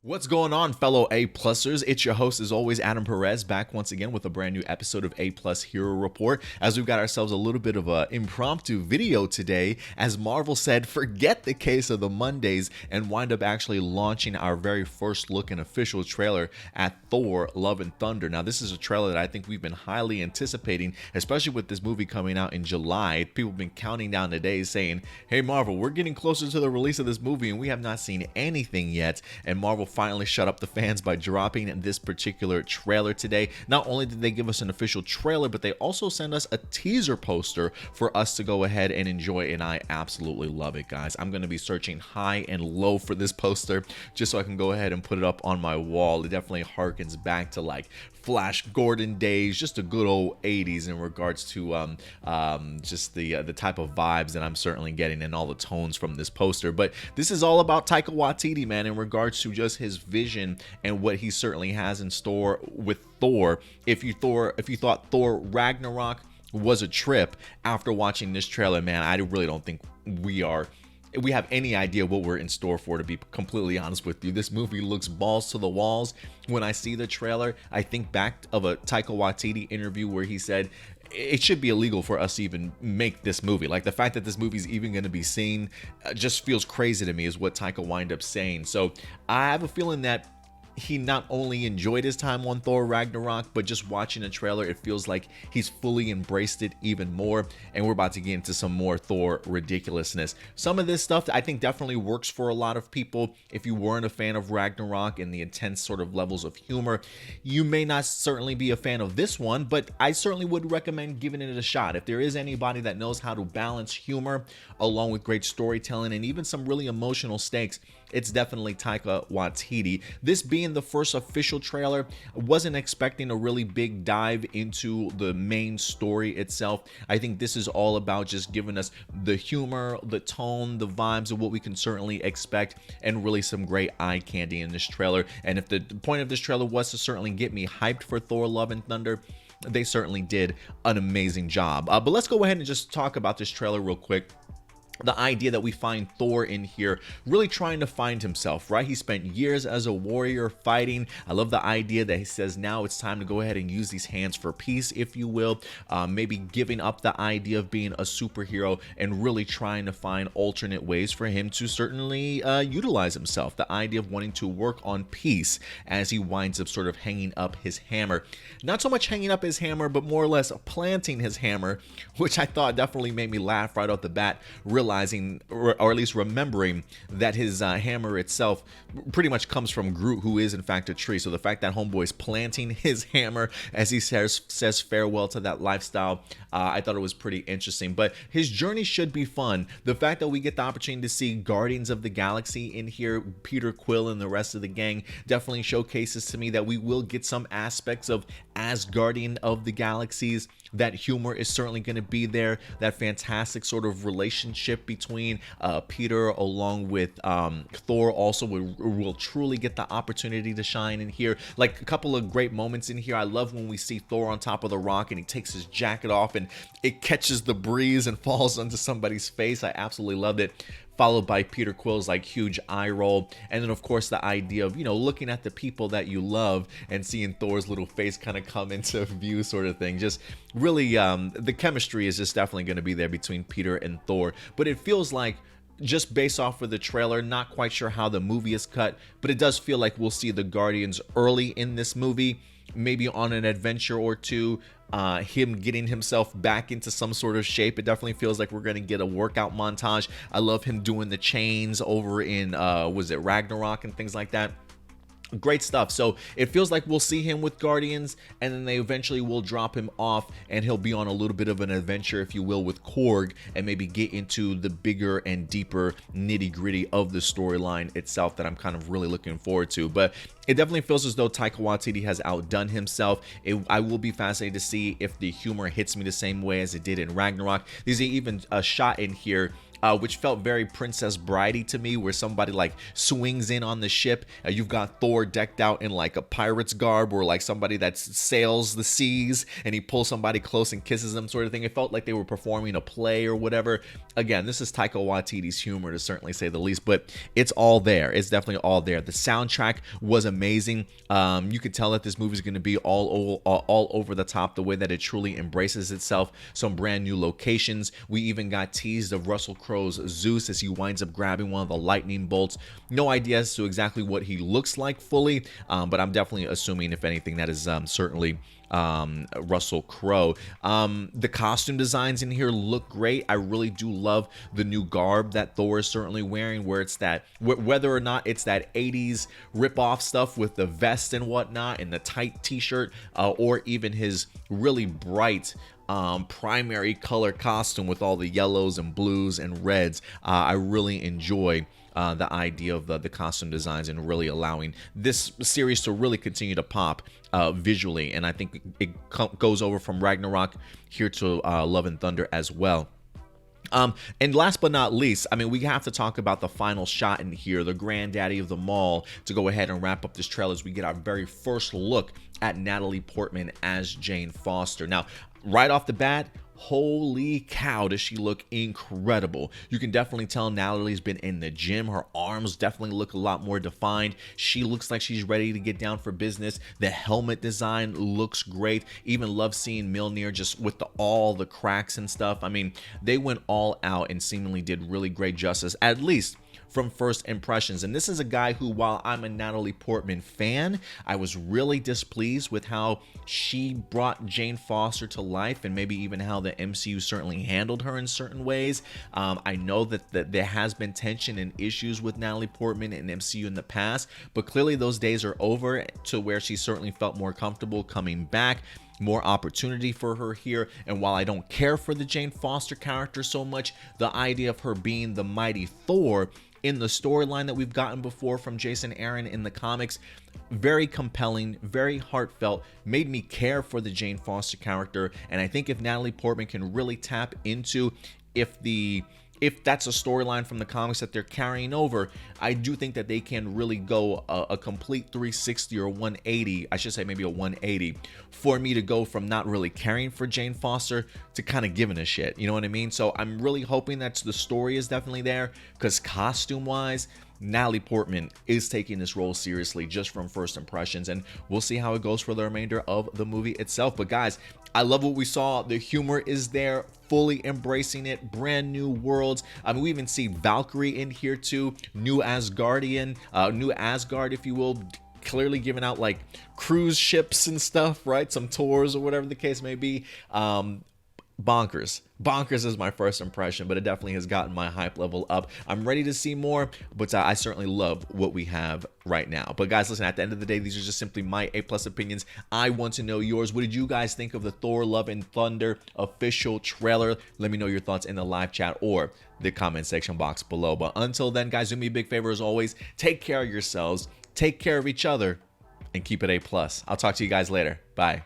What's going on, fellow A-plusers? It's your host, as always, Adam Perez, back once again with a brand new episode of A-Plus Hero Report, as we've got ourselves a little bit of an impromptu video today, as Marvel said, forget the case of the Mondays, and wind up actually launching our very first look and official trailer at Thor: Love and Thunder. Now, this is a trailer that I think we've been highly anticipating, especially with this movie coming out in July. People have been counting down the days saying, hey, Marvel, we're getting closer to the release of this movie, and we have not seen anything yet, and Marvel finally shut up the fans by dropping this particular trailer today. Not only did they give us an official trailer, but they also sent us a teaser poster for us to go ahead and enjoy, and I absolutely love it, guys. I'm going to be searching high and low for this poster just so I can go ahead and put it up on my wall. It definitely harkens back to like Flash Gordon days, just a good old 80s in regards to just the type of vibes that I'm certainly getting and all the tones from this poster. But this is all about Taika Waititi, man, in regards to just his vision and what he certainly has in store with Thor. If you thought Thor Ragnarok was a trip after watching this trailer, man, I really don't think we have any idea what we're in store for, to be completely honest with you. This movie looks balls to the walls. When I see the trailer, I think back of a Taika Waititi interview where he said it should be illegal for us to even make this movie. Like, the fact that this movie is even going to be seen just feels crazy to me, is what Taika wind up saying. So I have a feeling that he not only enjoyed his time on Thor Ragnarok, but just watching the trailer, it feels like he's fully embraced it even more. And we're about to get into some more Thor ridiculousness. Some of this stuff I think definitely works for a lot of people. If you weren't a fan of Ragnarok and the intense sort of levels of humor, you may not certainly be a fan of this one, but I certainly would recommend giving it a shot. If there is anybody that knows how to balance humor along with great storytelling and even some really emotional stakes, it's definitely Taika Waititi. This being the first official trailer, I wasn't expecting a really big dive into the main story itself. I think this is all about just giving us the humor, the tone, the vibes of what we can certainly expect, and really some great eye candy in this trailer. And if the point of this trailer was to certainly get me hyped for Thor: Love and Thunder, they certainly did an amazing job. But let's go ahead and just talk about this trailer real quick. The idea that we find Thor in here really trying to find himself, right? He spent years as a warrior fighting. I love the idea that he says now it's time to go ahead and use these hands for peace, if you will. Maybe giving up the idea of being a superhero and really trying to find alternate ways for him to certainly utilize himself. The idea of wanting to work on peace as he winds up sort of hanging up his hammer. Not so much hanging up his hammer, but more or less planting his hammer, which I thought definitely made me laugh right off the bat, realizing, or at least remembering, that his hammer itself pretty much comes from Groot, who is in fact a tree. So the fact that homeboy is planting his hammer as he says farewell to that lifestyle, I thought it was pretty interesting. But his journey should be fun. The fact that we get the opportunity to see Guardians of the Galaxy in here, Peter Quill and the rest of the gang, definitely showcases to me that we will get some aspects of Asgardian of the Galaxies. That humor is certainly going to be there. That fantastic sort of relationship between Peter along with Thor also will truly get the opportunity to shine in here. Like, a couple of great moments in here. I love when we see Thor on top of the rock and he takes his jacket off and it catches the breeze and falls onto somebody's face. I absolutely loved it. Followed by Peter Quill's like huge eye roll, and then of course the idea of, you know, looking at the people that you love and seeing Thor's little face kind of come into view, sort of thing. Just really the chemistry is just definitely going to be there between Peter and Thor. But it feels like, just based off of the trailer, not quite sure how the movie is cut, but it does feel like we'll see the Guardians early in this movie, maybe on an adventure or two, him getting himself back into some sort of shape. It definitely feels like we're going to get a workout montage. I love him doing the chains over in was it Ragnarok and things like that. Great stuff. So it feels like we'll see him with Guardians, and then they eventually will drop him off and he'll be on a little bit of an adventure, if you will, with Korg, and maybe get into the bigger and deeper nitty-gritty of the storyline itself that I'm kind of really looking forward to. But it definitely feels as though Taika Waititi has outdone himself. I will be fascinated to see if the humor hits me the same way as it did in Ragnarok. There's even a shot in here which felt very Princess Bridey to me, where somebody like swings in on the ship. You've got Thor decked out in like a pirate's garb, or like somebody that sails the seas and he pulls somebody close and kisses them, sort of thing. It felt like they were performing a play or whatever. Again, this is Taika Waititi's humor, to certainly say the least, but it's all there. It's definitely all there. The soundtrack was amazing. You could tell that this movie is going to be all over the top, the way that it truly embraces itself. Some brand new locations. We even got teased of Russell Crowe's Zeus as he winds up grabbing one of the lightning bolts. No idea as to exactly what he looks like fully, but I'm definitely assuming, if anything, that is certainly Russell Crowe. The costume designs in here look great. I really do love the new garb that Thor is certainly wearing, where it's that, whether or not it's that 80s rip-off stuff with the vest and whatnot and the tight t-shirt, or even his really bright primary color costume with all the yellows and blues and reds. I really enjoy the idea of the costume designs and really allowing this series to really continue to pop visually. And I think it goes over from Ragnarok here to Love and Thunder as well. And last but not least, I mean, we have to talk about the final shot in here, the granddaddy of them all, to go ahead and wrap up this trailer as we get our very first look at Natalie Portman as Jane Foster. Now, right off the bat, holy cow, does she look incredible. You can definitely tell Natalie's been in the gym. Her arms definitely look a lot more defined. She looks like she's ready to get down for business. The helmet design looks great. Even love seeing Mjolnir just with all the cracks and stuff. I mean, they went all out and seemingly did really great justice, at least from first impressions. And this is a guy who, while I'm a Natalie Portman fan, I was really displeased with how she brought Jane Foster to life, and maybe even how the MCU certainly handled her in certain ways. I know that there has been tension and issues with Natalie Portman and MCU in the past, but clearly those days are over, to where she certainly felt more comfortable coming back. More opportunity for her here. And while I don't care for the Jane Foster character so much, the idea of her being the mighty Thor in the storyline that we've gotten before from Jason Aaron in the comics, very compelling, very heartfelt, made me care for the Jane Foster character. And I think if Natalie Portman can really tap into, if that's a storyline from the comics that they're carrying over, I do think that they can really go a complete 360 or 180, I should say maybe a 180, for me to go from not really caring for Jane Foster to kind of giving a shit, you know what I mean? So I'm really hoping that the story is definitely there, because costume-wise, Natalie Portman is taking this role seriously just from first impressions, and we'll see how it goes for the remainder of the movie itself. But guys, I love what we saw. The humor is there, fully embracing it. Brand new worlds. I mean, we even see Valkyrie in here too. New Asgardian, new Asgard, if you will, clearly giving out like cruise ships and stuff, right? Some tours or whatever the case may be. Bonkers is my first impression, but it definitely has gotten my hype level up. I'm ready to see more, but I certainly love what we have right now. But guys, listen, at the end of the day, these are just simply my A+ opinions. I want to know yours. What did you guys think of the Thor Love and Thunder official trailer? Let me know your thoughts in the live chat or the comment section box below. But until then, guys, do me a big favor as always. Take care of yourselves, take care of each other, and keep it A+. I'll talk to you guys later. Bye.